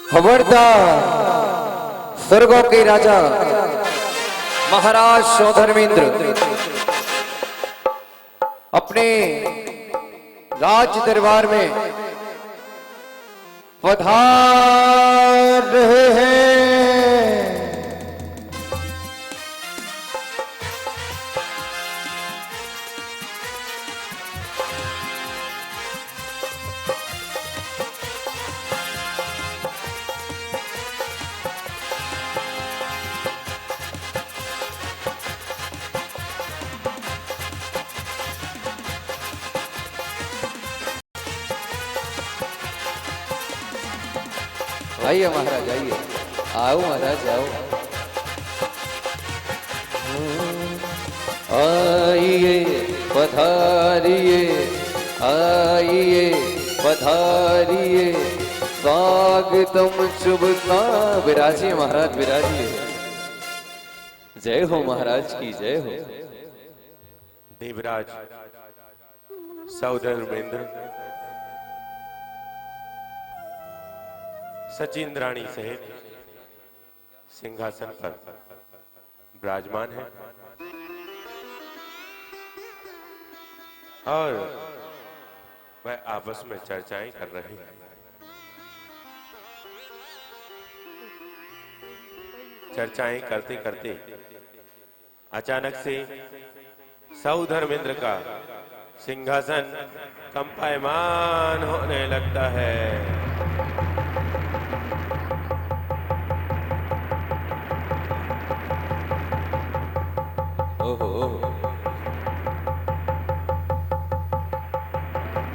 खबरदार स्वर्गों के राजा महाराज सौधर्मेंद्र अपने राज दरबार में पधार रहे हैं। आइए महाराज आइए, आओ महाराज आओ। आइए पधारिए, आइए पधारिए, स्वागतम शुभता। विराजिए महाराज विराजिए। जय हो महाराज की जय हो। देवराज सौधर्मेंद्र सचिंद्राणी सहित सिंहासन पर विराजमान है और वह आपस में चर्चाएं कर रहे हैं। चर्चाएं करते करते अचानक से सौधर्मेंद्र का सिंहासन कंपायमान होने लगता है।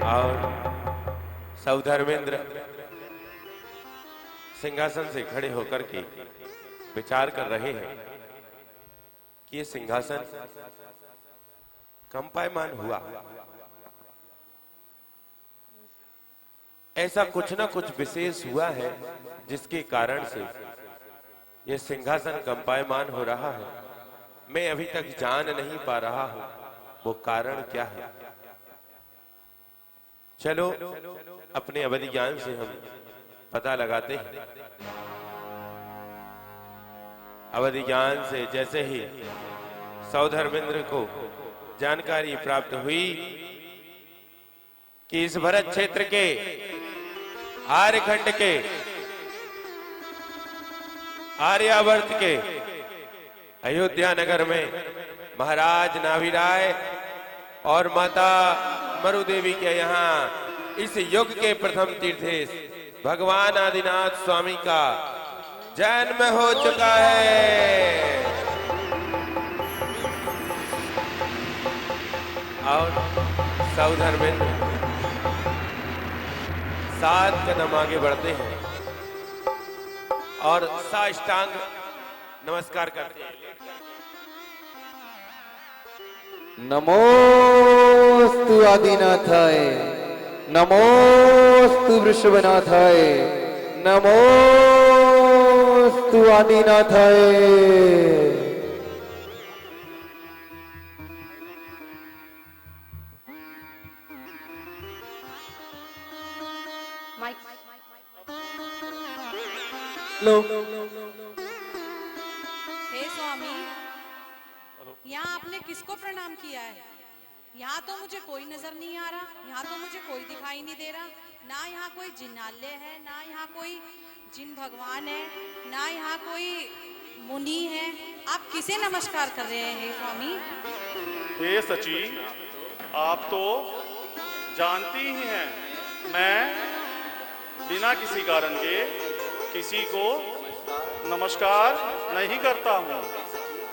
और सौधर्मेंद्र सिंहासन से खड़े होकर के विचार कर रहे हैं कि ये सिंहासन कंपायमान हुआ, ऐसा कुछ ना कुछ विशेष हुआ है जिसके कारण से यह सिंहासन कंपायमान हो रहा है। मैं अभी तक जान नहीं पा रहा हूं वो कारण क्या है। चलो अपने अवधि ज्ञान से हम पता लगाते हैं। अवधि ज्ञान से जैसे ही सौधर्मेंद्र को जानकारी प्राप्त हुई कि इस भरत क्षेत्र के आर्यखंड के आर्यावर्त के अयोध्या नगर में महाराज नाभिराय और माता मरुदेवी के यहाँ इस युग के प्रथम तीर्थेश भगवान आदिनाथ स्वामी का जन्म हो चुका है। और सौधर्मेंद्र 7 कदम आगे बढ़ते हैं और साष्टांग नमस्कार करते हैं। नमोस्तु आदिनाथाय, नमोस्तु वृषभनाथाय, नमोस्तु आदिनाथाय। लो हे स्वामी, यहाँ आपने किसको प्रणाम किया है? यहाँ तो मुझे कोई नजर नहीं आ रहा, यहाँ तो मुझे कोई दिखाई नहीं दे रहा। ना यहाँ कोई जिनालय है, ना यहाँ कोई जिन भगवान है, ना यहाँ कोई मुनि है। आप किसे नमस्कार कर रहे हैं हे स्वामी? हे सची, आप तो जानती ही हैं मैं बिना किसी कारण के किसी को नमस्कार नहीं करता हूँ।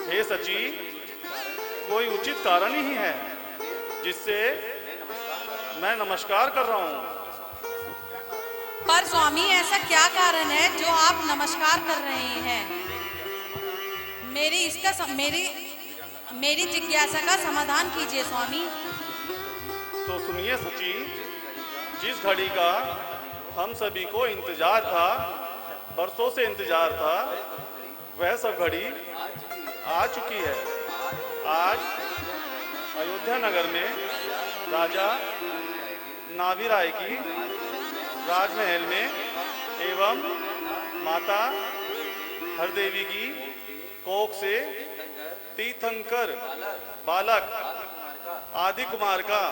हे सची, कोई उचित कारण ही है जिससे मैं नमस्कार कर रहा हूँ। पर स्वामी, ऐसा क्या कारण है जो आप नमस्कार कर रहे हैं? मेरी जिज्ञासा का समाधान कीजिए स्वामी। तो सुनिए सची, जिस घड़ी का हम सभी को इंतजार था, बरसों से इंतजार था, वह सब घड़ी आ चुकी है। आज अयोध्या नगर में राजा नाभिराय की राजमहल में एवं माता हर देवी की कोख से तीर्थंकर बालक आदि कुमार का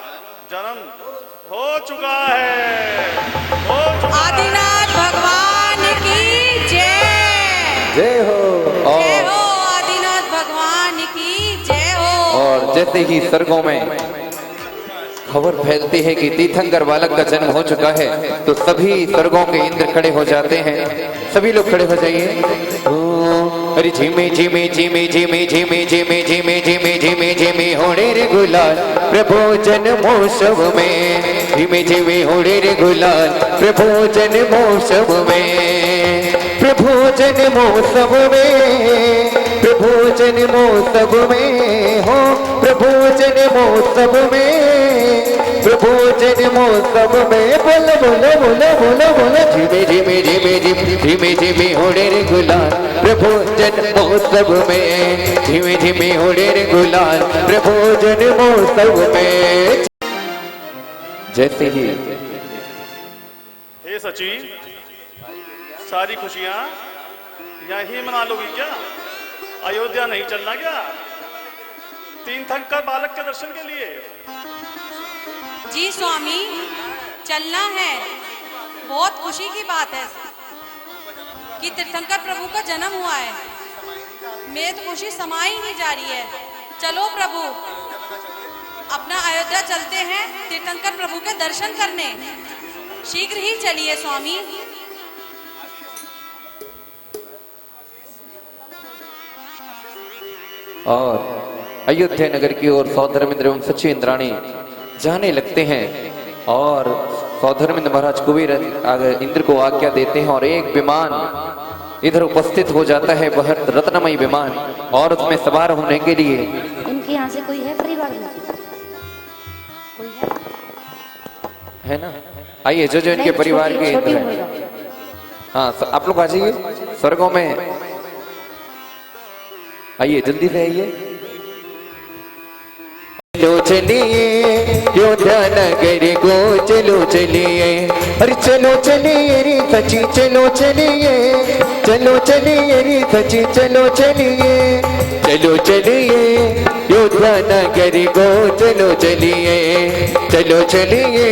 जन्म हो चुका है। आदिनाथ भगवान की जय। जय हो। जय हो और आदिनाथ भगवान की जय हो। और जैसे ही स्वर्गों में खबर फैलती है कि तीर्थंकर बालक का जन्म हो चुका है तो सभी स्वर्गों के इंद्र खड़े हो जाते हैं। सभी लोग खड़े हो जाइए। अरे झिमे झिमे झिमे झिमे झिमे झिमे झिमे झिमे झिमे झिमे होड़े रे गुलाल प्रभु जन्मोत्सव में। झिमे झिमे होड़े रे गुलाल प्रभु जन्मोत्सव में। प्रभु जन्मोत्सव में। प्रभु जन्मोत्सव में हो। प्रभु जन्मोत्सव में। प्रभु जन्मोत्सव में। बोलो बोलो बोलो बोलो बोलो झिमे झिमे झिमे झिमे झिमे झिमे होड़े रे गुलाल प्रभु जन्मोत्सव में। झिमे झिमे होड़े रे गुलाल प्रभु जन्मोत्सव में। जैसे ही हे सची, सारी खुशियां यहीं मना लोगी क्या? अयोध्या नहीं चलना क्या तीर्थंकर बालक के दर्शन के लिए? जी स्वामी, चलना है। बहुत खुशी की बात है कि तीर्थंकर प्रभु का जन्म हुआ है। मेरी तो खुशी समा ही नहीं जा रही है। चलो प्रभु, अपना अयोध्या चलते हैं तीर्थंकर प्रभु के दर्शन करने। शीघ्र ही चलिए स्वामी। और अयोध्या नगर की ओर सौधर्मेंद्र एवं सची इंद्राणी जाने लगते हैं और सौधर्मेंद्र महाराज कुबेर इंद्र को आज्ञा देते हैं और एक विमान इधर उपस्थित हो जाता है, वह रत्नमयी विमान, और उसमें सवार होने के लिए इनके यहाँ से कोई है परिवार में? कोई है ना? आइए जो जो इनके परिवार के इंद्र हैं, हाँ आप लोग आ जाइए स्वर्गों में। आइए जल्दी से आइए। चलो चलिए योद्धा नगर को चलो चलिए। अरे चलो चलिए रे सची चलो चलिए। चलो चलिए रे सची चलो चलिए। चलो चलिए योद्धा नगर को चलो चलिए। चलो चलिए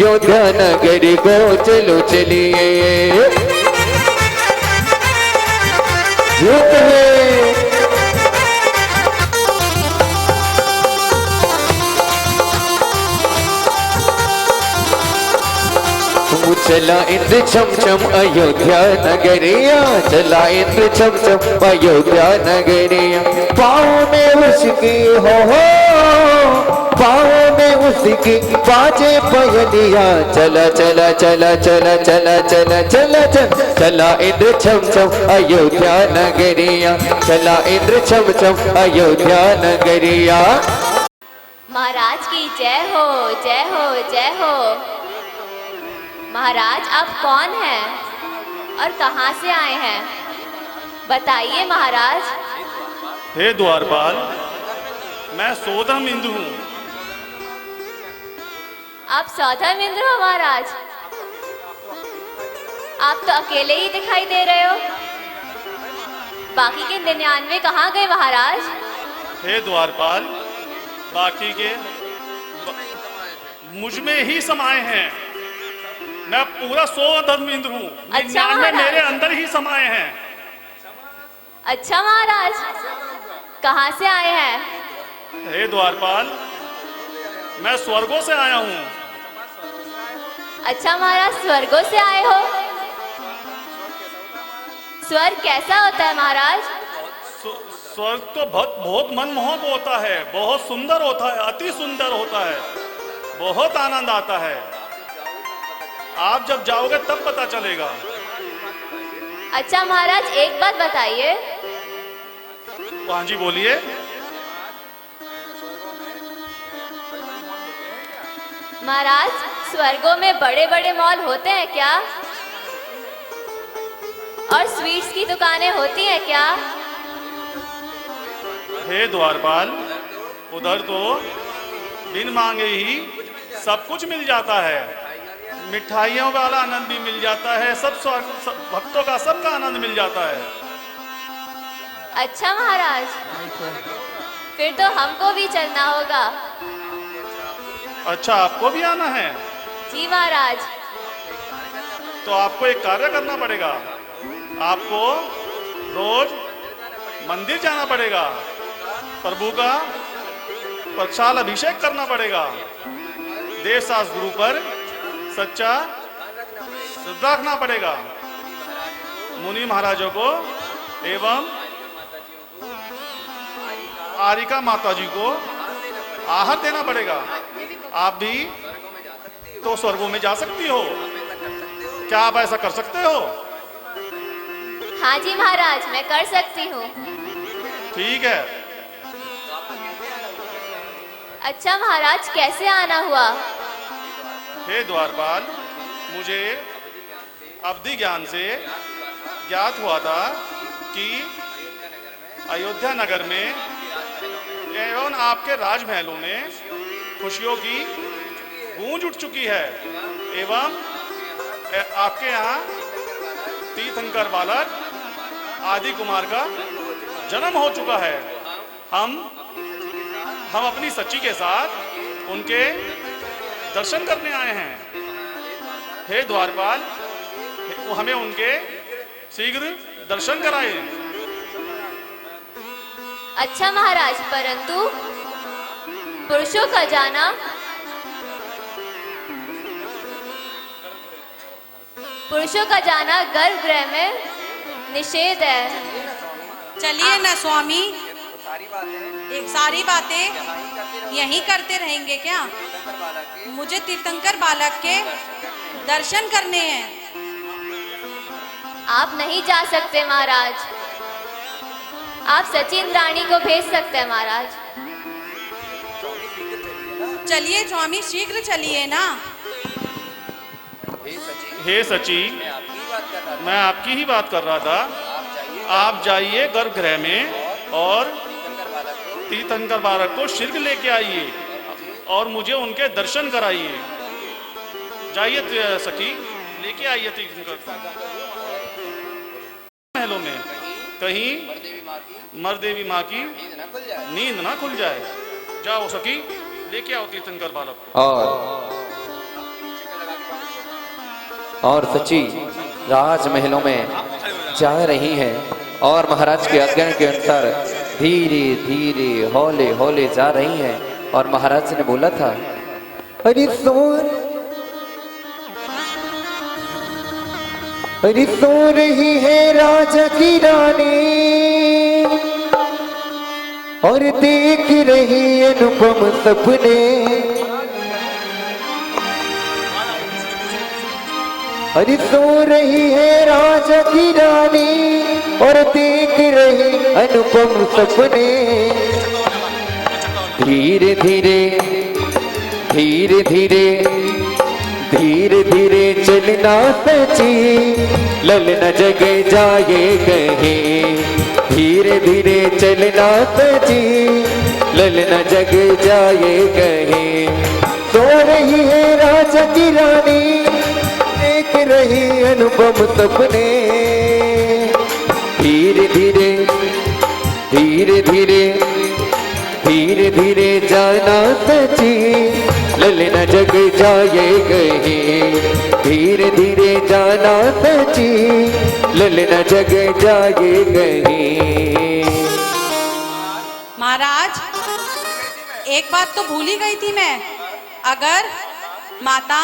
योद्धा नगर को चलो चलिए। युद्ध है चला इंद्र छम छम अयोध्या नगरिया। चला इंद्र छम छम अयोध्या नगरिया। पाँव में उसकी हो पाँव में उसकी बाजे पयलिया। चला चला चला चला चला चला चला चला चला इंद्र छम छम अयोध्या नगरिया। चला इंद्र छम छम अयोध्या नगरिया। महाराज की जय हो जय हो जय हो। महाराज आप कौन हैं और कहाँ से आए हैं? बताइए महाराज। हे द्वारपाल, मैं सौधर्म इंद्र हूँ। आप सौधर्म इंद्र हो महाराज? आप तो अकेले ही दिखाई दे रहे हो। बाकी के 99 कहाँ गए महाराज? हे द्वारपाल, बाकी के मुझ में ही समाये हैं। मैं पूरा सौधर्म इंद्र हूँ। अच्छा 99 महाराज। मेरे अंदर ही समाये हैं। अच्छा महाराज, कहाँ से आए हैं? हे द्वारपाल, मैं स्वर्गों से आया हूँ। अच्छा महाराज, स्वर्गों से आए हो। स्वर्ग कैसा होता है महाराज? स्वर्ग तो बहुत मनमोहक होता है, बहुत सुंदर होता है, अति सुंदर होता है, बहुत आनंद आता है। आप जब जाओगे तब पता चलेगा। अच्छा महाराज, एक बात बताइए। हाँ जी बोलिए। महाराज, स्वर्गों में बड़े बड़े मॉल होते हैं क्या? और स्वीट्स की दुकानें होती हैं क्या? हे द्वारपाल, उधर तो बिन मांगे ही सब कुछ मिल जाता है। मिठाइयों वाला आनंद भी मिल जाता है, सब भक्तों का सबका आनंद मिल जाता है। अच्छा महाराज, फिर तो हमको भी चलना होगा। अच्छा, आपको भी आना है? जी महाराज। तो आपको एक कार्य करना पड़ेगा। आपको रोज मंदिर जाना पड़ेगा, प्रभु का प्रक्षाल अभिषेक करना पड़ेगा, देवशास्त्र गुरु पर सच्चा श्रद्धा रखना पड़ेगा, मुनि महाराजों को एवं आरिका माता जी को आहार देना पड़ेगा। आप भी तो स्वर्गों में जा सकती हो। क्या आप ऐसा कर सकते हो? हाँ जी महाराज, मैं कर सकती हूँ। ठीक है। अच्छा महाराज, कैसे आना हुआ? हे द्वारपाल, मुझे अवधि ज्ञान से ज्ञात हुआ था कि अयोध्या नगर में एवं आपके राजमहलों में खुशियों की गूंज उठ चुकी है एवं आपके यहाँ तीर्थंकर बालक आदि कुमार का जन्म हो चुका है। हम अपनी सच्ची के साथ उनके दर्शन करने आए हैं। हे द्वारपाल, हमें उनके शीघ्र दर्शन कराए। अच्छा महाराज, परंतु पुरुषों का जाना गर्भगृह में निषेध है। चलिए ना स्वामी, एक सारी बातें यहीं करते रहेंगे क्या? मुझे तीर्थंकर बालक के दर्शन करने हैं। आप नहीं जा सकते महाराज, आप सचिन रानी को भेज सकते हैं महाराज। चलिए स्वामी, शीघ्र चलिए ना। हे सची, मैं आपकी ही बात कर रहा था। आप जाइए गर्भगृह में और तीर्थंकर बालक को शीघ्र लेके आइए और मुझे उनके दर्शन कराइए। जाइए सखी, लेके आइए तीर्थंकर महलों में, कहीं मरदेवी माँ की नींद ना खुल जाए। जाओ सखी, लेके आओ तीर्थंकर बालक को। और सची राजमहलों में जा रही हैं और महाराज के आज्ञा के अनुसार धीरे धीरे हौले हौले जा रही हैं। और महाराज ने बोला था, अरे सो रही है राजा की रानी और देख रही अनुपम सपने। अरे सो रही है राजा की रानी और देख रही अनुपम सपने। धीरे धीरे धीरे धीरे धीरे धीरे चलना सची, ललना जगे जाए कहीं। धीरे धीरे चलना सची, ललना जग जाए कहीं। सो रही है राजा की रानी, देख रही अनुपम सपने। धीरे धीरे धीरे धीरे धीरे धीरे जाना सची, ललना जग जाए कहीं। धीरे धीरे जाना सची, ललना जग जाए कहीं। महाराज, एक बात तो भूल ही गई थी मैं। अगर माता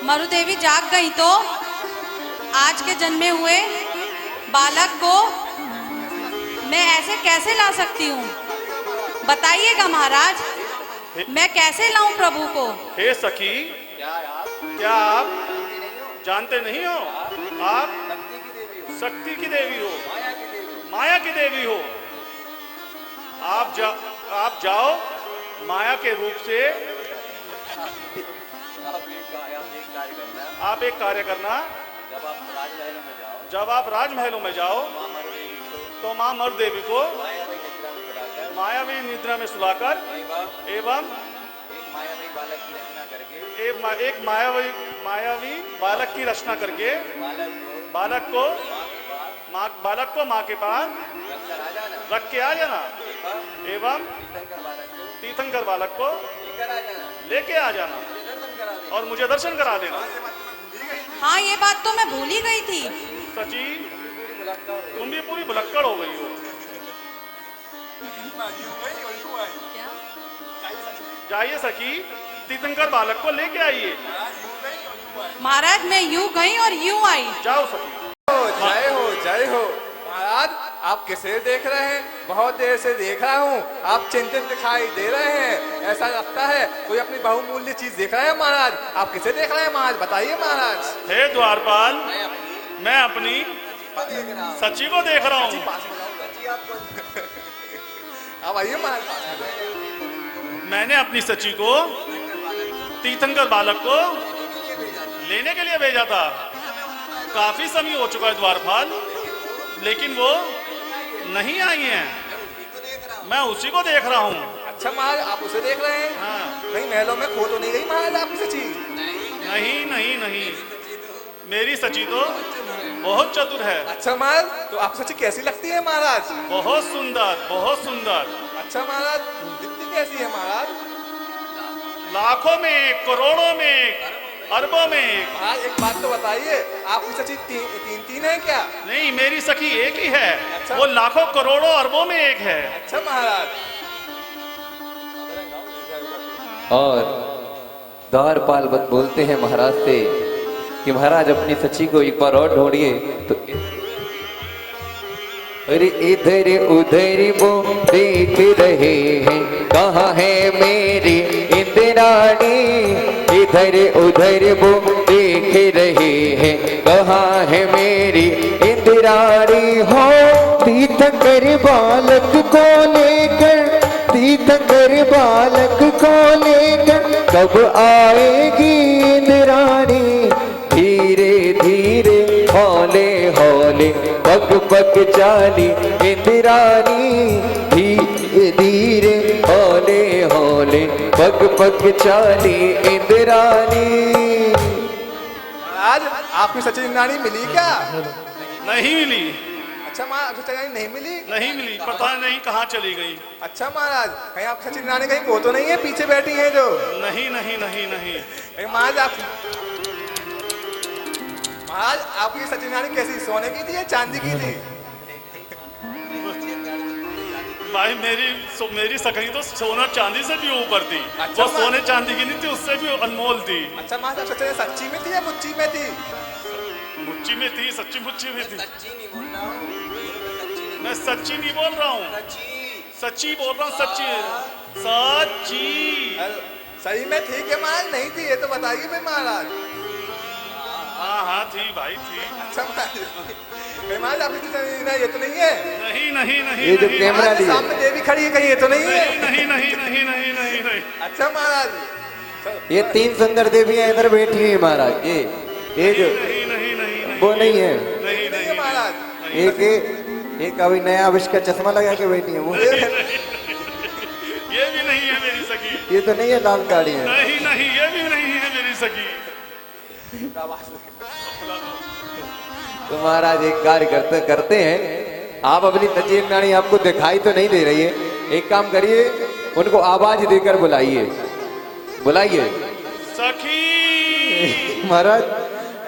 मरुदेवी जाग गई तो आज के जन्मे हुए बालक को मैं ऐसे कैसे ला सकती हूँ? बताइएगा महाराज, मैं कैसे लाऊं प्रभु को? हे सखी, क्या आप जानते नहीं हो? आप शक्ति की देवी हो, माया की देवी हो। आप जाओ माया के रूप से। आप एक कार्य करना, जब आप राजमहलों में जाओ तो माँ मर देवी को मायावी निद्रा में सुलाकर एवं एक मायावी बालक की रचना करके बालक को माँ के पास रख के आ जाना एवं तीर्थंकर बालक को लेके आ जाना और मुझे दर्शन करा देना। हाँ, ये बात तो मैं भूल ही गई थी। सची, तुम भी पूरी भुलक्कड़ हो गई हो। क्या? जाइए सखी, तीर्थंकर बालक को लेके आइए। महाराज, मैं यूं गई और यूं आई। जाओ सखी। जय हो जय हो। महाराज आप किसे देख रहे हैं? बहुत देर से देख रहा हूँ, आप चिंतित दिखाई दे रहे हैं। ऐसा लगता है कोई अपनी बहुमूल्य चीज देख रहा है। महाराज आप किसे देख रहे हैं? महाराज बताइए। महाराज हे द्वारपाल, मैं अपनी सची को देख रहा हूँ। अब आइए महाराज। मैंने अपनी सची को तीर्थंकर बालक को लेने के लिए भेजा था। काफी समय हो चुका है द्वारपाल, लेकिन वो नहीं आई हैं। मैं उसी को देख रहा हूँ। अच्छा महाराज आप उसे देख रहे हैं? हाँ। कहीं महलों में खो तो नहीं गई महाराज आपकी सची? नहीं नहीं नहीं, मेरी सची तो बहुत चतुर है। अच्छा महाराज तो आपकी सची कैसी लगती है महाराज? बहुत सुंदर, बहुत सुंदर। अच्छा महाराज दिखती कैसी है महाराज? लाखों में, करोड़ों में, अरबों में। महाराज एक बात तो बताइए, आपकी सची तीन है क्या? नहीं, मेरी सखी एक ही है। अच्छा। वो लाखों करोड़ों अरबों में एक है। अच्छा महाराज। और द्वारपाल बोलते हैं महाराज से कि महाराज अपनी सची को एक बार और ढूंढिए। तो अरे इधर उधर वो देख रहे हैं, कहाँ है मेरी इंद्राणी? इधर उधर वो देख रहे हैं, कहाँ है मेरी इंद्राणी? हो तीर्थंकर बालक को लेकर, तीर्थंकर बालक को लेकर कब आएगी इंद्राणी? धीरे धीरे हौले हौले पग पग चाली इंद्राणी, धीरे धीरे हौले हौले पग पग चाली इंद्राणी। महाराज आपकी सची इंद्राणी मिली क्या? नहीं मिली। अच्छा महाराज सची इंद्राणी नहीं मिली? नहीं मिली, पता नहीं कहाँ चली गई। अच्छा महाराज कहीं आपकी सची इंद्राणी कहीं वो तो नहीं है पीछे बैठी है जो? नहीं नहीं नहीं नहीं। महाराज आपकी सची इंद्राणी कैसी, सोने की थी या चांदी की थी? भाई मेरी सखी तो सोना चांदी से भी ऊपर थी। अच्छा, वो सोने चांदी की नहीं थी, उससे भी अनमोल थी। अच्छा महाराज सच्ची में थी या मुच्ची में थी? मुच्ची में थी, सच्ची मुच्ची में थी। मैं सच्ची नहीं बोल रहा हूँ, सच्ची बोल रहा हूँ, सच्ची सच्ची। सही में थी क्या महाराज? नहीं थी ये तो बताइए भाई महाराज। हाँ हाँ थी भाई, थी। अच्छा महाराज आपकी ये तो नहीं है? नहीं नहीं नहीं ये जो नहीं, कैमरा लिए सामने देवी खड़ी है कहीं ये तो नहीं है? नहीं नहीं नहीं नहीं नहीं नहीं। अच्छा महाराज ये तीन सुंदर देवियां इधर बैठी हैं महाराज। ये जो नहीं नहीं नहीं वो नहीं है, नहीं नहीं है महाराज। एक अभी नया आविष्कार चश्मा लगा के बैठी है वो। ये भी नहीं है मेरी सखी। ये तो नहीं है, लाल गाड़ी है। नहीं नहीं, ये भी नहीं है मेरी सखी। तो महाराज एक कार्य करते हैं, आप अपनी सची इंद्राणी आपको दिखाई तो नहीं दे रही है, एक काम करिए उनको आवाज देकर बुलाइए, बुलाइए। सखी महाराज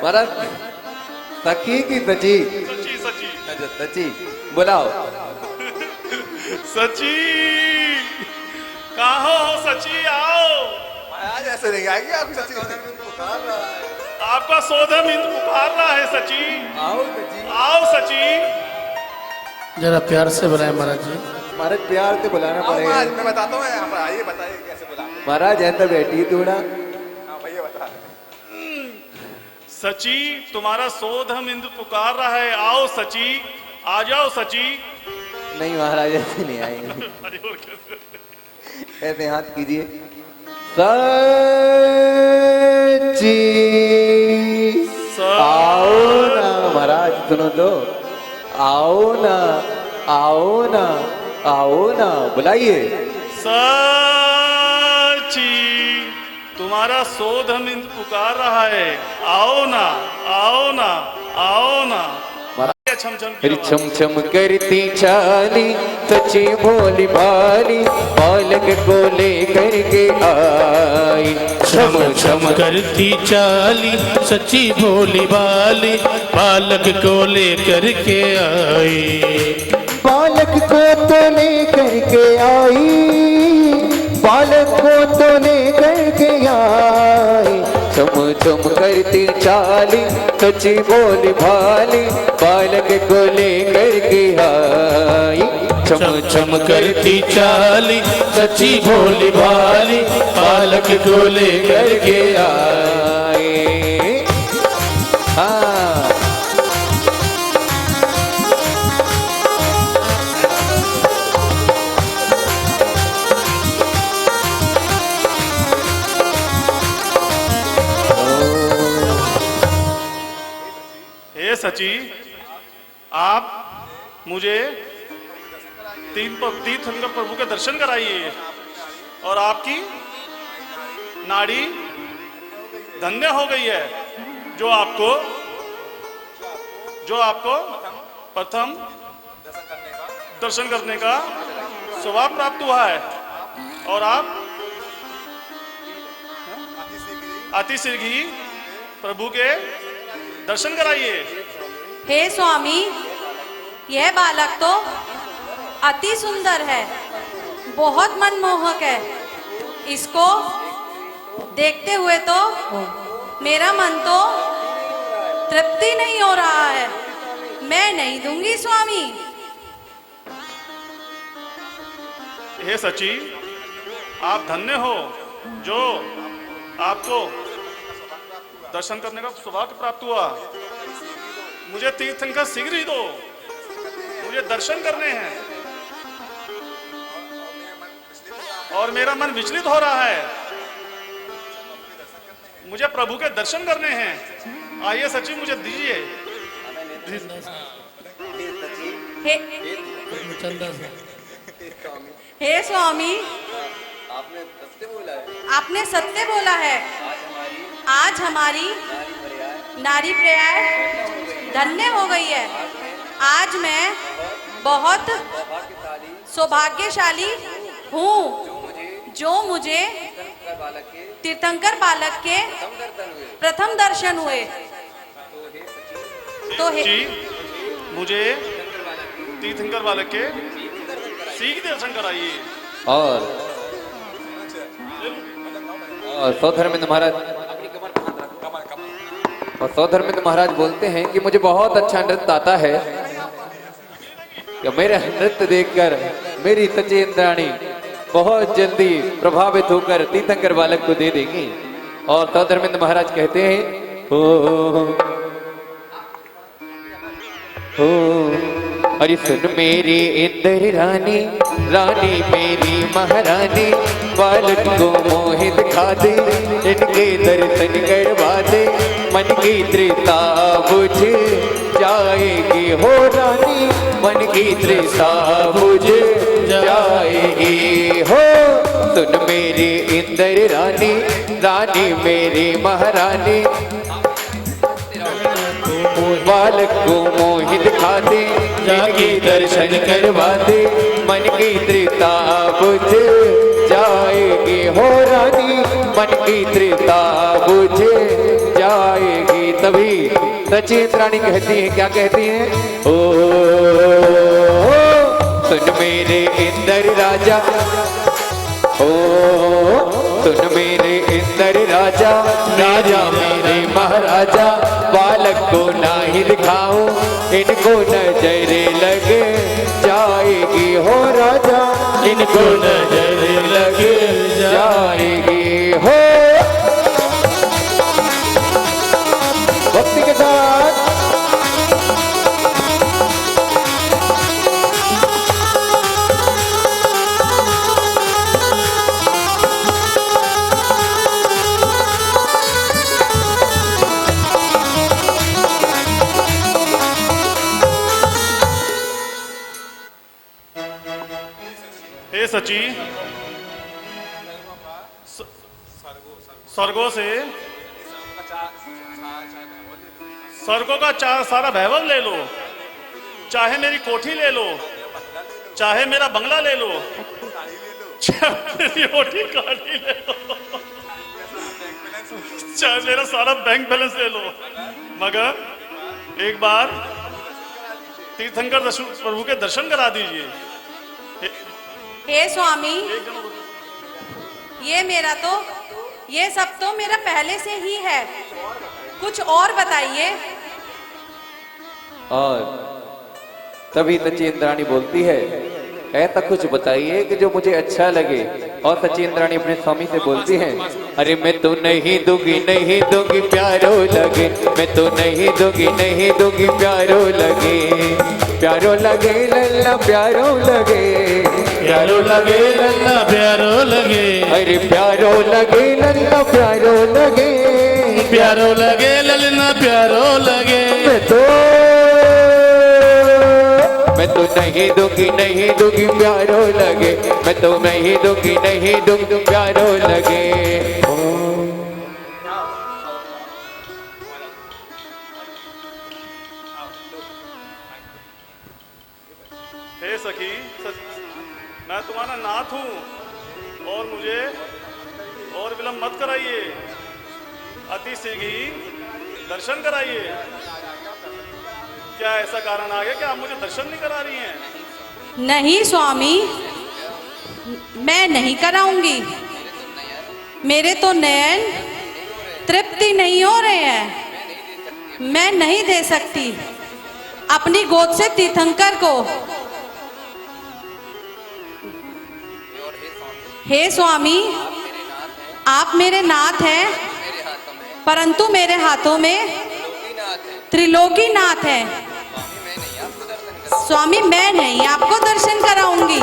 महाराज सखी की सची, सची सची अच्छा सची बुलाओ। सची कहाँ हो? सची आओ। महाराज ऐसे नहीं आएगी आपकी सची? आपका सोधम इंद्र पुकार रहा है। सची आओ सची, आओ सची। जरा प्यार से बुलाए महाराज जी। महाराज प्यार से बुलाना आओ पड़ेगा। महाराज मैं बताता हूँ यहाँ पर आइए, बताइए कैसे बुला। महाराज ऐसा बैठिए थोड़ा। हाँ भैया बता। सची तुम्हारा सोधम इंद्र पुकार रहा है, आओ सची, आ जाओ सची। नहीं महाराज ऐसे नहीं आएंगे, अरे और क्या? ऐसे हाथ कीजिए। सची आओ ना महाराज, सुनो तो, आओ ना आओ ना आओ ना, बुलाइए। सची तुम्हारा सोधम इंद्र पुकार रहा है, आओ ना, आओ ना, आओ ना। छम छम की अरे आवाज। छम छम करती चाली सच्ची भोली भाली बालक को लेकर के आई। छम छम करती चाली सच्ची भोली बाली बालक को लेकर के आई। बालक को तो लेकर के आई, बालक को तो लेकर के आई। छम छम करती चाली सच्ची भोली भाली बालक को लेकर के आई। छम छम करती चाली सच्ची भोली भाली बालक को लेकर के आए। हाँ हे सची, आप मुझे तीर्थंकर प्रभु के दर्शन कराइए और आपकी नाड़ी धन्य हो गई है, जो आपको प्रथम दर्शन करने का सौभाग्य प्राप्त हुआ है और आप अतिशीघ्र ही प्रभु के दर्शन कराइए। हे स्वामी, यह बालक तो अति सुंदर है, बहुत मनमोहक है। इसको देखते हुए तो मेरा मन तो तृप्ति नहीं हो रहा है। मैं नहीं दूंगी स्वामी। हे सची, आप धन्य हो जो आपको दर्शन करने का सौभाग्य प्राप्त हुआ। मुझे तीर्थंकर शीघ्र ही दो, मुझे दर्शन करने हैं और मेरा मन विचलित हो रहा है। मुझे प्रभु के दर्शन करने हैं। आइए सची, मुझे दीजिए। हे स्वामी, आपने सत्य बोला है। आज हमारी नारी पर्याय धन्य हो गई है। आज मैं बहुत सौभाग्यशाली हूँ जो मुझे तीर्थंकर बालक के प्रथम दर्शन हुए। तो जी, मुझे तीर्थंकर बालक के शीघ्र दर्शन कराइए। और सौधर्मेंद्र महाराज महाराज बोलते हैं कि मुझे बहुत अच्छा नृत्य आता है, कि मेरा नृत्य देखकर मेरी सची इंद्राणी बहुत जल्दी प्रभावित होकर तीर्थंकर बालक को दे देगी। और सौधर्मेंद्र महाराज कहते हैं अरे सुन मेरी इंद्र रानी, रानी मेरी महारानी, बालक को मोहित दिखा दे, इनके दर्शन करवा दे, मन की तृष्णा बुझ जाएगी हो रानी, मन की तृष्णा बुझ जाएगी हो। सुन मेरी इंद्र रानी, रानी मेरी महारानी, बालक को मोहित दिखा दे, इनके दर्शन करवा दे, मन की तृष्णा बुझ जाएगी हो रानी, मन की तृष्णा बुझ जाएगी। तभी सची इंद्राणी कहती है, क्या कहती है? ओ सुन मेरे इंद्र राजा, ओ सुन मेरे इंद्र राजा, राजा मेरे महाराजा, बालक को ना ही दिखाऊं, इनको नजर लग जाएगी हो राजा, इनको नजर लग जाएगी हो। भक्ति के साथ हे सची, स्वर्गों से स्वर्गों का सारा वैभव ले लो, चाहे मेरी कोठी ले लो, चाहे मेरा बंगला ले लो, चाहे मेरी रोटी गाड़ी ले लो, चाहे मेरा सारा बैंक बैलेंस ले लो, मगर एक बार तीर्थंकर प्रभु के दर्शन करा दीजिए। हे स्वामी, ये सब तो मेरा पहले से ही है, कुछ और बताइए। और तभी सची इंद्राणी बोलती है, ऐसा कुछ बताइए कि जो मुझे अच्छा लगे। और सची इंद्राणी अपने स्वामी से बोलती है, अरे मैं तो नहीं दूंगी प्यारो लगे, मैं तो नहीं दूंगी प्यारो लगे, प्यारो लगे लल्ला प्यारो लगे, प्यारो लगे लल्ला प्यारो लगे, अरे प्यारो लगे लल्ला प्यारो लगे, प्यारो लगे ललना प्यारो लगे। मैं तो नहीं दूंगी प्यारो लगे, मैं तो नहीं दूंगी प्यारो लगे। हे सखी, मैं तुम्हारा नाथ हूँ और मुझे और विलंब मत कराइए, अति शीघ्र ही दर्शन कराइए। क्या ऐसा कारण आ गया कि आप मुझे दर्शन नहीं करा रही हैं? नहीं स्वामी, मैं नहीं कराऊंगी, मेरे तो नयन तृप्ति नहीं हो रहे हैं, मैं नहीं दे सकती अपनी गोद से तीर्थंकर को। हे स्वामी, आप मेरे नाथ हैं, परंतु मेरे हाथों में त्रिलोकी नाथ है। स्वामी, मैं नहीं आपको दर्शन कराऊंगी।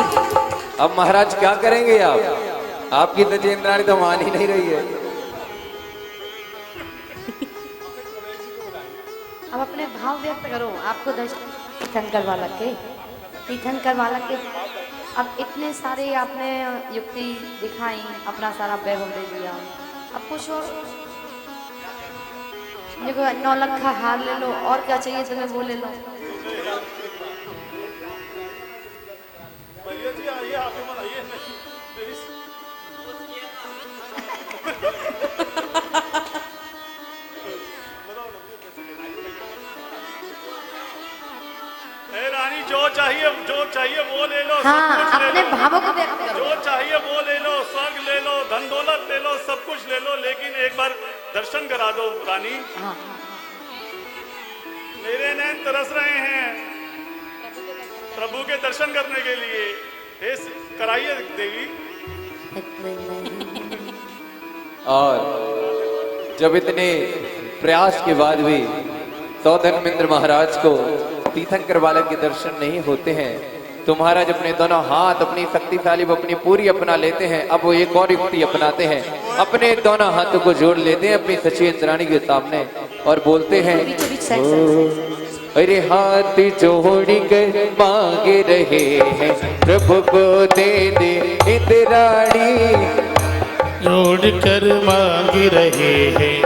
अब महाराज क्या करेंगे आप? आपकी सची इंद्राणी तो मान ही नहीं रही है। अब अपने भाव व्यक्त करो। आपको दर्शन तीर्थंकर बालक के, तीर्थंकर बालक के, अब इतने सारे आपने युक्ति दिखाई, अपना सारा वैभव दे दिया, अब कुछ और देखो, 9 लाख का हार ले लो, और क्या चाहिए तुम्हें वो ले लो। भैया जी आइए, आप ही बनाइए। रानी, जो चाहिए वो ले लो। हाँ, सब कुछ ले अपने लो। भावों को व्यक्त करो। जो चाहिए वो ले लो, स्वर्ग ले लो, धन दौलत ले लो, सब कुछ ले लो, लेकिन एक बार दर्शन करा दो रानी। हाँ, मेरे नैन तरस रहे हैं प्रभु के दर्शन करने के लिए। हे कराइए देवी। और जब इतने प्रयास के बाद भी सौधर्मेंद्र महाराज को तीर्थंकर बालक के दर्शन नहीं होते हैं, तो महाराज अपने दोनों हाथ अपनी शक्तिशाली अपनी पूरी अपना लेते हैं। अब वो एक और युक्ति अपनाते हैं, अपने दोनों हाथों को जोड़ लेते हैं अपनी सची इंद्राणी के सामने और बोलते हैं, अरे हाथ जोड़ कर मांग रहे हैं, प्रभु को दे दे इंद्राणी, जोड़ कर मांग रहे हैं,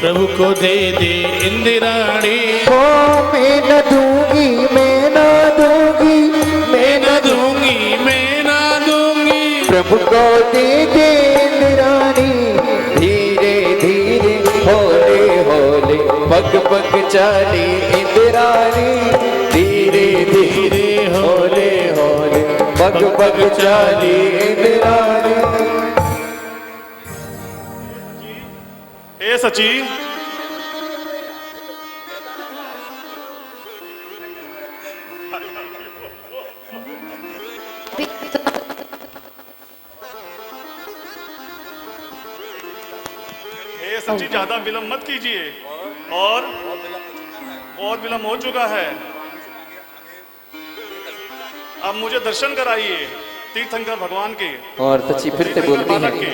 प्रभु को दे दे इंद्राणी। ओ मैं न दूंगी, मैं न दूंगी, मैं न दूंगी, मैं न दूंगी, प्रभु को दे दे इंद्राणी। धीरे धीरे होले होले पग पग चली इंद्राणी, धीरे धीरे होले होले पग पग चली इंद्राणी। हे सची, हे सची, ज्यादा विलंब मत कीजिए। और विलंब हो चुका है, अब मुझे दर्शन कराइए तीर्थंकर भगवान के और सची फिर से बोलती बालक है, के।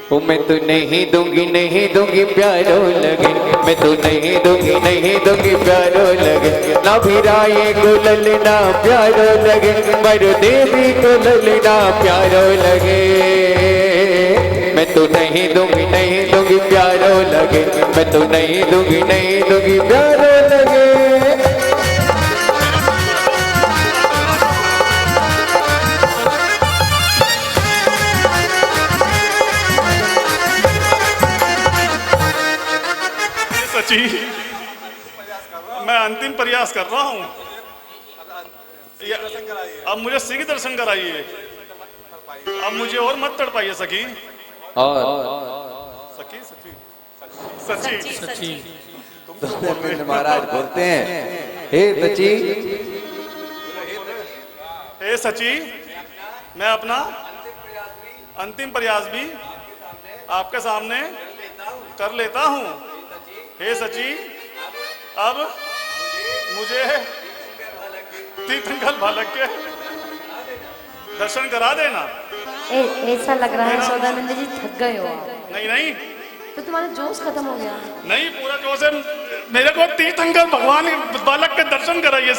ओ मैं तो नहीं दूंगी प्यारो लगे, मैं तो नहीं दूंगी प्यारो लगे, ना भिराए को ललना प्यारो लगे, मरु देवी को ललना प्यारो लगे। मैं तो नहीं नहीं दूंगी प्यारो लगे, मैं तो नहीं दूंगी प्यारो लगे। सची मैं अंतिम प्रयास कर रहा हूँ, अब मुझे सिंह दर्शन कराइए, अब मुझे और मत तड़पाइए सखी। और सखी सची सची महाराज बोलते हैं, हे सची, हे सची, मैं अपना अंतिम प्रयास भी आपके सामने कर लेता हूँ। हे सची, अब मुझे तीर्थंकर बालक के दर्शन करा देना। ऐसा लग रहा है सौदामिनी जी थक गए हो आप। नहीं नहीं तो तुम्हारा जोश खत्म हो गया। नहीं, पूरा जोश है। मेरे को तीर्थंकर भगवान बालक के दर्शन कराइए।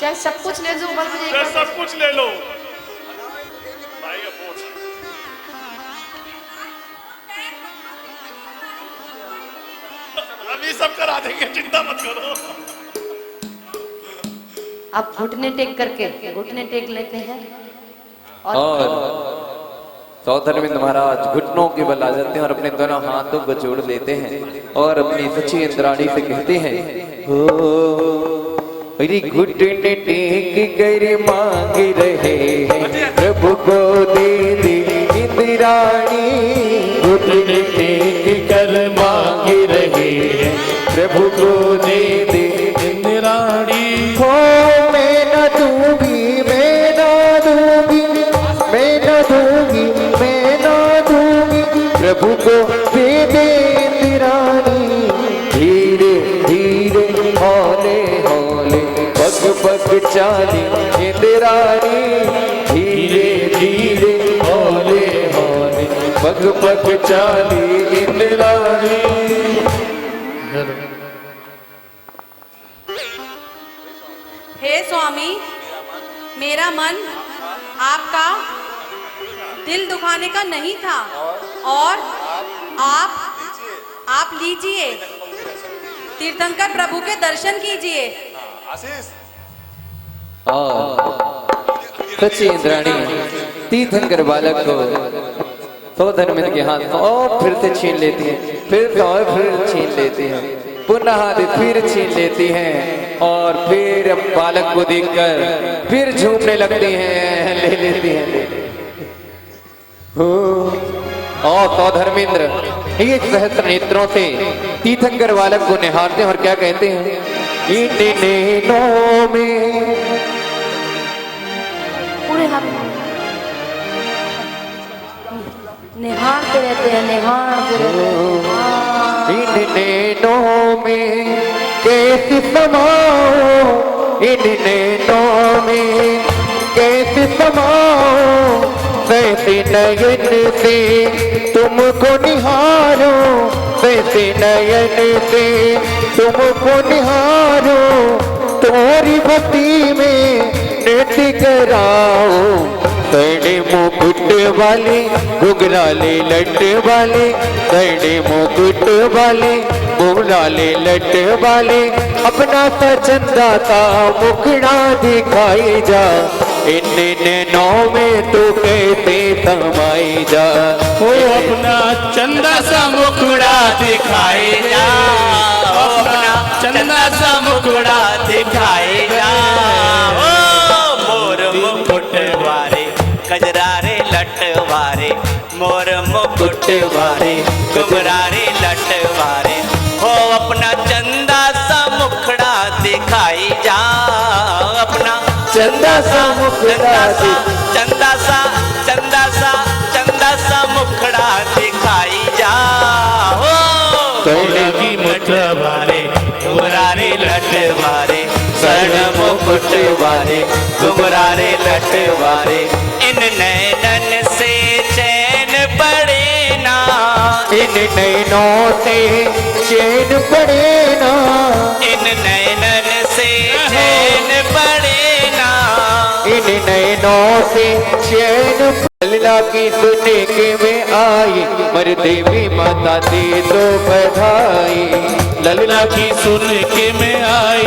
चाहे सब कुछ ले लो, बस मुझे चाहे सब कुछ ले लो। भाई अपोज। अभी सब करा देंगे, चिंता मत करो। आप घुटने टेक लेते हैं और सौधर्मिंद महाराज घुटनों के बल आ जाते हैं और अपने दोनों हाथों को जोड़ लेते हैं और अपनी सच्ची इंद्राणी से कहते हैं, मेरी घुटने टेक कर मांग रहे हैं, प्रभु को दे दे इंद्राणी। घुटने टेक कर मांग रहे हैं, प्रभु को दे दे इंद्राणी। हो मैं न दूंगी, मैं न दूंगी, मैं न दूंगी, मैं न दूंगी, प्रभु को दे दे इंद्राणी। धीरे धीरे हौले हौले पग पग चाली इंद्राणी, धीरे धीरे हौले हौले पग पग चाली इंद्राणी। हे स्वामी, मेरा मन आपका दिल दुखाने का नहीं था, और आप लीजिए, तीर्थंकर प्रभु के दर्शन कीजिए। सच्ची इंद्राणी तीर्थंकर बालक को सौधर्मिंद के हाथ और फिर से छीन लेती है, फिर और फिर छीन लेती है, पुनः हाथ फिर छीन लेती हैं और फिर बालक को देखकर फिर झूमने लगती हैं, ले लेती हैं। और सौधर्मेंद्र ये सहस्त्र नेत्रों से तीर्थंकर बालक को निहारते हैं और क्या कहते हैं, इन नैनों में पूरे हाथ निहारते रहते हैं, निहारते रहते हैं। इन नैनों में कैसे समाओ, इन नैनों में कैसे समाओ, वैसे नयन से तुमको निहारो, वैसे नयन से तुमको निहारो, तुम्हारी भक्ति में नृत्य कराओ। सैने मुकुट वाले घुघराले लट वाले, सैने मुकुट वाले घुघराले लट वाले, अपना सा चंदा सा मुखड़ा दिखाई जा, इन नैनों में तो कैसे समाई जा। वो अपना चंदा सा मुखड़ा दिखाए जा, अपना चंदा सा मुखड़ा दिखाए जा। मोर मुकुट वारे कजरारे लट वारे, मोर मुकुट वारे घुघरारे लट वारे, हो अपना चंदा सा मुखड़ा दिखाई जा, अपना चंदा सा मुखड़ा चंदा सा चंदा सा चंदा सा मुखड़ा दिखाई जा। हो सोने की मुठ वाले घुघरारे लट वारे, स्वर्ण मुकुट वाले घुघरारे लट वारे, इन नैनन से चैन पड़े ना, इन नैनों से चैन पड़े ना, इन नैनन से चैन पड़े ना, इन नैनों से चैन ललिता की सुनने के में आई, मर देवी माता दे दो बधाई। ललिता की सुन के मैं आई,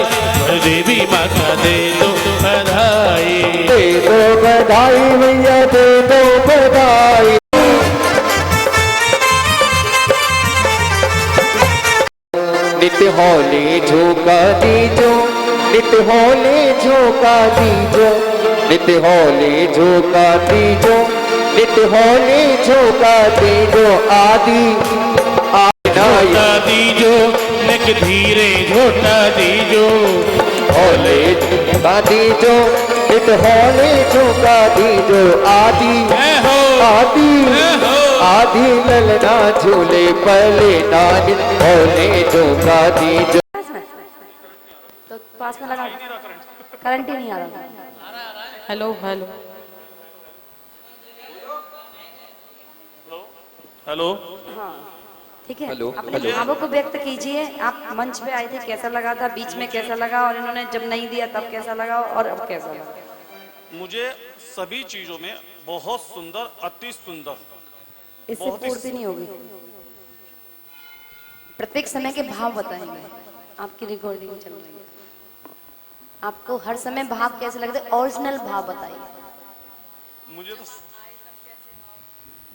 देवी माता दे दो बधाई। दे दो बधाई भैया, दे दो बधाई। नित्य होले झोंका दीजो, नित्य होले झोंका दीजो, नित्य होले झोंका दीजो, नित्य होले झोंका दीजो। आदि झोटा दीजो, निक धीरे झोटा दीजो। होले झोंका दीजो, नित्य होले झोंका दीजो। आदि है हो, आदि है हो। आदि ललना झूले पले नानी, होले झोंका दीजो। तो पास में लगा, करंट ही नहीं आ रहा। Hello hello hello. ठीक है, हेलो, अपने हेलो। भावों को व्यक्त कीजिए। आप मंच पे आए थे, कैसा लगा था? बीच में कैसा लगा? और इन्होंने जब नहीं दिया तब कैसा लगा? और अब कैसा लगा? मुझे सभी चीजों में बहुत सुंदर, अति सुंदर। इससे बहुत ही- पूर्ति नहीं होगी। प्रत्येक समय के भाव बताएंगे। आपकी रिकॉर्डिंग चल रही है, आपको हर समय भाव कैसे लगते हैं? ओरिजिनल भाव बताइए।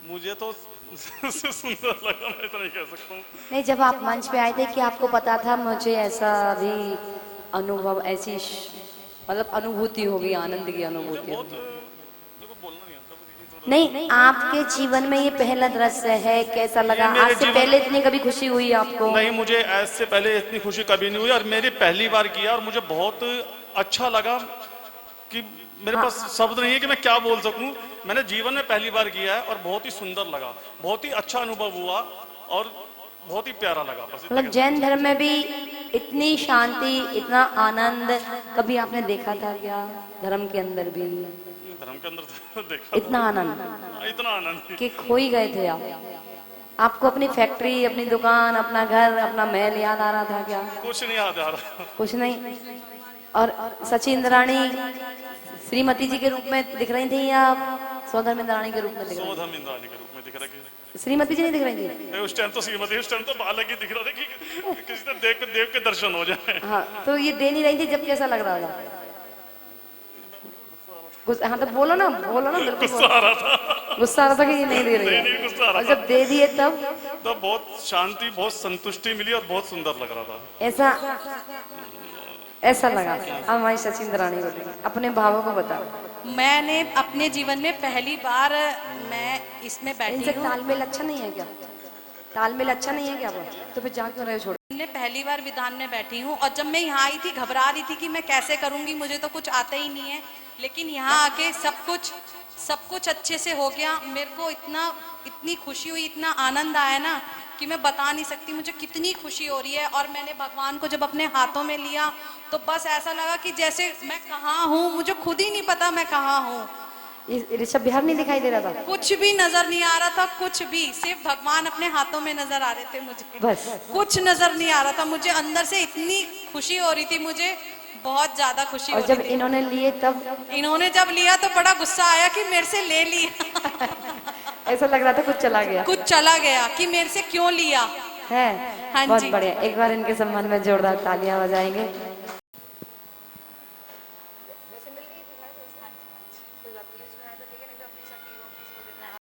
मुझे तो सुंदर लगा, मैं तो नहीं कह सकता हूँ। नहीं, जब आप मंच पे आए थे, कि आपको पता था मुझे ऐसा भी अनुभव, ऐसी मतलब अनुभूति होगी, आनंद की अनुभूति होगी? देखो, बोलना नहीं आता। नहीं, आपके जीवन में ये पहला दृश्य है, कैसा लगा? मेरे आज से जीवन- पहले इतनी कभी खुशी हुई आपको? नहीं, मुझे ऐसे पहले इतनी खुशी कभी नहीं हुई, और मेरी पहली बार किया और मुझे बहुत अच्छा लगा कि मेरे पास शब्द नहीं है कि मैं क्या बोल सकूं। मैंने जीवन में पहली बार किया है और बहुत ही सुंदर लगा, बहुत ही अच्छा अनुभव हुआ और बहुत ही प्यारा लगा। बस इतना मतलब जैन धर्म में भी इतनी शांति, इतना आनंद कभी आपने देखा था क्या? धर्म के अंदर भी धर्म के अंदर तो देखा, इतना आनंद इतना आनंद। कि खो ही गए थे आप? आपको अपनी फैक्ट्री, अपनी दुकान, अपना घर, अपना महल याद आ रहा था क्या? कुछ नहीं याद आ रहा। कुछ नहीं। और सचिन इंद्राणी श्रीमती जी के रूप में दिख रही थी या सौधर्म इंद्राणी के रूप में दिख रही सोधम इंद्राणी के रूप में दिख रहा थी? श्रीमती जी नहीं दिख रही थी? है। उस टाइम तो श्रीमती, उस टाइम तो बालक ही दिख रहा था कि किसी ने देव के दर्शन हो जाए। हाँ, तो ये दे नहीं रही थी जब कैसा लग रहा था? हाँ, तो बोलो ना, बोलो ना, बिल्कुल गुस्सा आ बोलो। रहा था। गुस्सा आ रहा था कि ये नहीं दे रही नहीं, गुस्सा आ है, रहा और जब दे दिए तब तो बहुत शांति, बहुत संतुष्टि मिली और बहुत सुंदर लग रहा था। ऐसा लगा। अब हमारी सचिन इंद्राणी को देखिए, अपने भावों को बताओ। मैंने अपने जीवन में पहली बार मैं इसमें बैठी इनसे हूँ। तालमेल अच्छा नहीं है क्या? तालमेल अच्छा नहीं है क्या? वो तो फिर जा क्यों रहे हो? छोड़। मैं पहली बार विधान में बैठी हूँ और जब मैं यहाँ आई थी, घबरा रही थी कि मैं कैसे करूँगी, मुझे तो कुछ आता ही नहीं है। लेकिन यहाँ आके सब कुछ अच्छे से हो गया। मेरे को इतनी खुशी हुई, इतना आनंद आया ना कि मैं बता नहीं सकती मुझे कितनी खुशी हो रही है। और मैंने भगवान को जब अपने हाथों में लिया तो बस ऐसा लगा कि जैसे मैं कहाँ हूँ, मुझे खुद ही नहीं पता मैं कहाँ हूँ। ऋषभ बिहार नहीं दिखाई दे रहा था? कुछ भी नजर नहीं आ रहा था, कुछ भी, सिर्फ भगवान अपने हाथों में नजर आ रहे थे मुझे, बस। कुछ नजर नहीं आ रहा था। मुझे अंदर से इतनी खुशी हो रही थी, मुझे बहुत ज्यादा खुशी हो और रही जब थी। इन्होंने लिए तब इन्होंने जब लिया तो बड़ा गुस्सा आया कि मेरे से ले लिया। ऐसा लग रहा था कुछ चला गया कुछ चला गया कि मेरे से क्यों लिया। है। हाँ बहुत जी। बढ़िया, एक बार इनके सम्मान में जोरदार तालियां बजाएंगे।